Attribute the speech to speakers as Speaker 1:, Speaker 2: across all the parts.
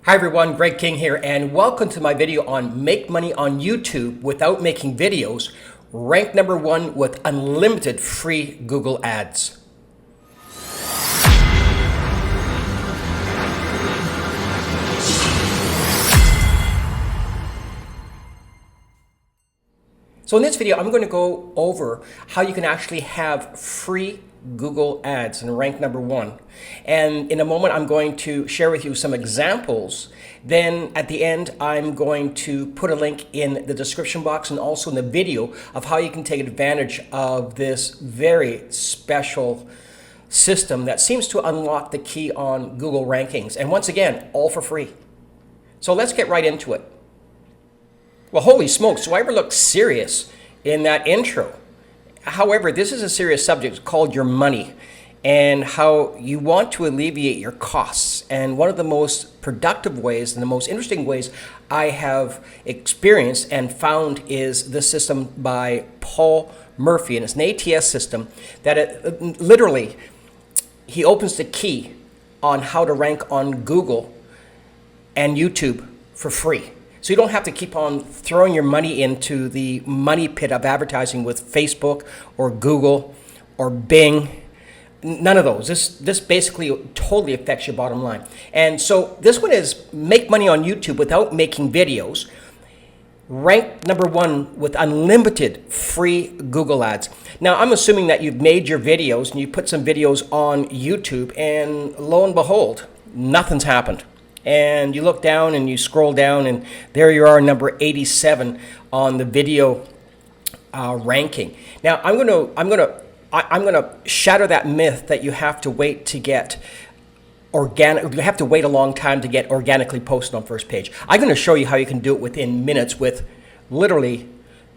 Speaker 1: Hi everyone, Greg King here, and welcome to my video on Make Money on YouTube Without Making Videos, ranked number 1 with unlimited free Google Ads. So in this video, I'm going to go over how you can actually have free Google Ads and rank number 1. And in a moment, I'm going to share with you some examples. Then at the end, I'm going to put a link in the description box and also in the video of how you can take advantage of this very special system that seems to unlock the key on Google rankings. And once again, all for free. So let's get right into it. Well, holy smokes, do I ever look serious in that intro? However, this is a serious subject called your money and how you want to alleviate your costs. And one of the most productive ways and the most interesting ways I have experienced and found is the system by Paul Murphy. And it's an ATS system that literally, he opens the key on how to rank on Google and YouTube for free. So you don't have to keep on throwing your money into the money pit of advertising with Facebook or Google or Bing. None of those. This basically totally affects your bottom line. And so this one is make money on YouTube without making videos. Ranked number 1 with unlimited free Google Ads. Now, I'm assuming that you've made your videos and you put some videos on YouTube, and lo and behold, nothing's happened. And you look down and you scroll down, and there you are, number 87 on the video ranking. Now, I'm gonna shatter that myth that you have to wait to get organic. You have to wait a long time to get organically posted on first page. I'm going to show you how you can do it within minutes with literally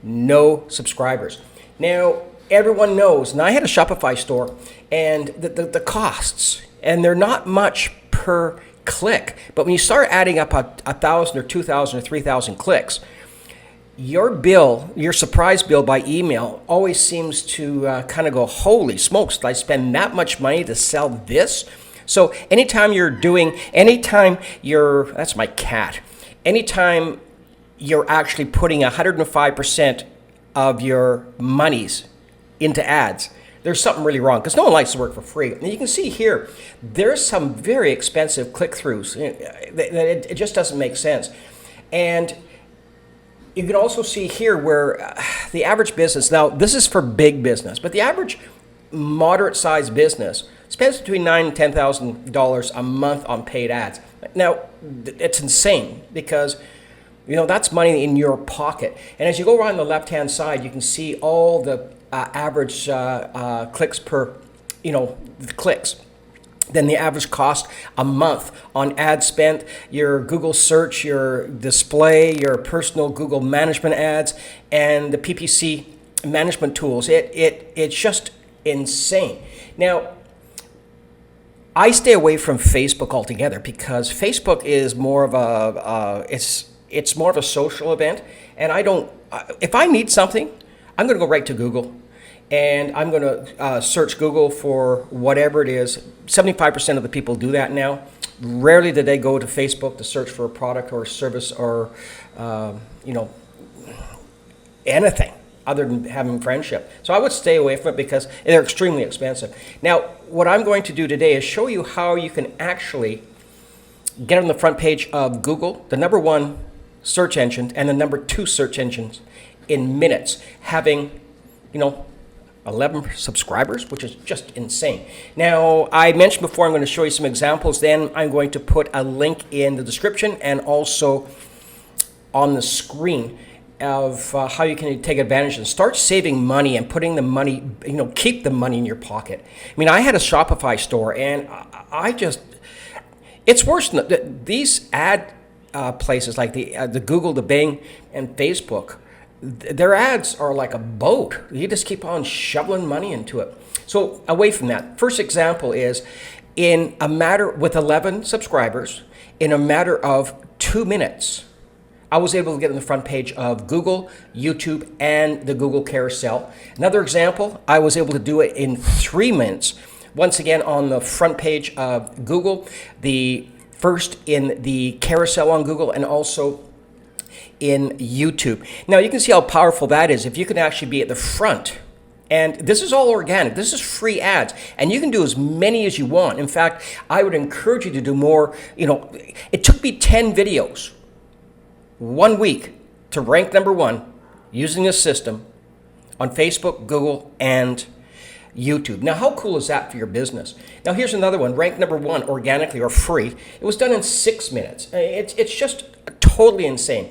Speaker 1: no subscribers. Now, everyone knows, and I had a Shopify store, and the costs, and they're not much per click, but when you start adding up 1,000 or 2,000 or 3,000 clicks, your bill, your surprise bill by email always seems to kind of go, holy smokes, did I spend that much money to sell this? So anytime that's my cat, anytime you're actually putting 105% of your monies into ads, there's something really wrong, because no one likes to work for free. And you can see here, there's some very expensive click-throughs. It just doesn't make sense. And you can also see here where the average business, now this is for big business, but the average moderate-sized business spends between $9,000 and $10,000 a month on paid ads. Now, it's insane, because that's money in your pocket. And as you go around the left-hand side, you can see all the average clicks per, clicks. Then the average cost a month on ad spent, your Google search, your display, your personal Google management ads, and the PPC management tools. It's just insane. Now, I stay away from Facebook altogether, because Facebook is more of it's more of a social event, and if I need something, I'm going to go right to Google, and I'm going to search Google for whatever it is. 75% of the people do that now. Rarely do they go to Facebook to search for a product or a service or anything other than having friendship. So I would stay away from it because they're extremely expensive. Now, what I'm going to do today is show you how you can actually get on the front page of Google, the number 1 search engine and the number 2 search engines, in minutes, having 11 subscribers, which is just insane. Now, I mentioned before, I'm going to show you some examples. Then I'm going to put a link in the description and also on the screen of how you can take advantage and start saving money and putting the money, keep the money in your pocket. I mean, I had a Shopify store, and it's worse than these ad places like the Google, the Bing, and Facebook. Their ads are like a boat. You just keep on shoveling money into it. So away from that, first example is with 11 subscribers, in a matter of 2 minutes, I was able to get on the front page of Google, YouTube, and the Google carousel. Another example, I was able to do it in 3 minutes. Once again, on the front page of Google, the first in the carousel on Google and also in YouTube. Now you can see how powerful that is if you can actually be at the front. And this is all organic. This is free ads. And you can do as many as you want. In fact, I would encourage you to do more. It took me 10 videos, 1 week, to rank number 1 using this system on Facebook, Google, and YouTube. Now, how cool is that for your business? Now, here's another one, ranked number 1 organically or free. It was done in 6 minutes. It's just totally insane.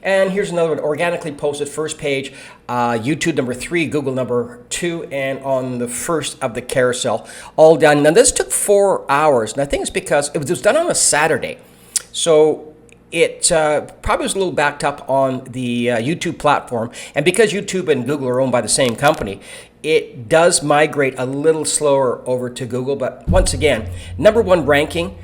Speaker 1: And here's another one, organically posted, first page, YouTube number 3, Google number 2, and on the first of the carousel, all done. Now, this took 4 hours, and I think it's because it was done on a Saturday. So it probably was a little backed up on the YouTube platform. And because YouTube and Google are owned by the same company, it does migrate a little slower over to Google. But once again, number 1 ranking,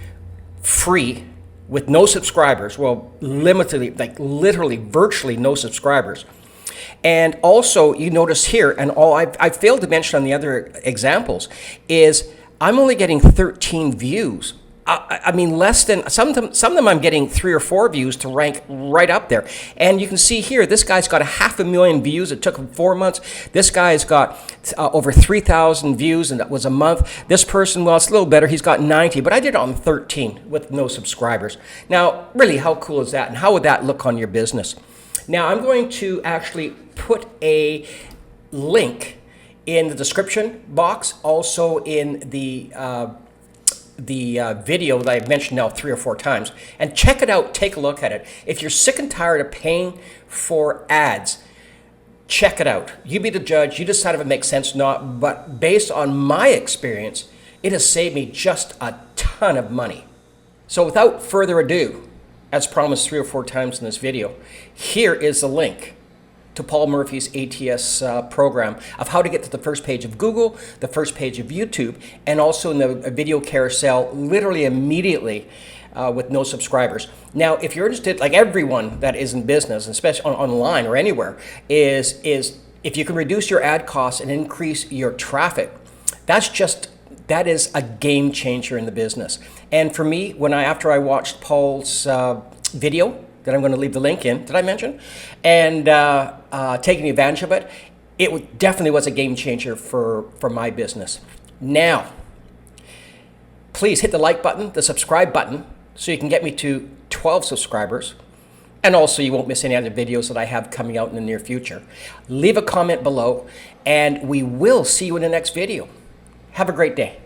Speaker 1: free, with no subscribers, well, limitedly, like literally, virtually no subscribers. And also, you notice here, and all I failed to mention on the other examples, is I'm only getting 13 views. I mean, less than, some of them I'm getting 3 or 4 views to rank right up there. And you can see here, this guy's got 500,000 views. It took him 4 months. This guy's got over 3,000 views, and that was a month. This person, well, it's a little better. He's got 90, but I did it on 13 with no subscribers. Now, really, how cool is that? And how would that look on your business? Now, I'm going to actually put a link in the description box, also in the video that I've mentioned now 3 or 4 times, and check it out, take a look at it. If you're sick and tired of paying for ads, check it out. You be the judge, you decide if it makes sense or not, but based on my experience, it has saved me just a ton of money. So without further ado, as promised 3 or 4 times in this video, here is the link to Paul Murphy's ATS program of how to get to the first page of Google, the first page of YouTube, and also in the video carousel literally immediately with no subscribers. Now, if you're interested, like everyone that is in business, especially online or anywhere, is if you can reduce your ad costs and increase your traffic, that is a game changer in the business. And for me, after I watched Paul's video, that I'm going to leave the link in, did I mention? And taking advantage of it, it definitely was a game changer for my business. Now, please hit the like button, the subscribe button, so you can get me to 12 subscribers. And also you won't miss any other videos that I have coming out in the near future. Leave a comment below, and we will see you in the next video. Have a great day.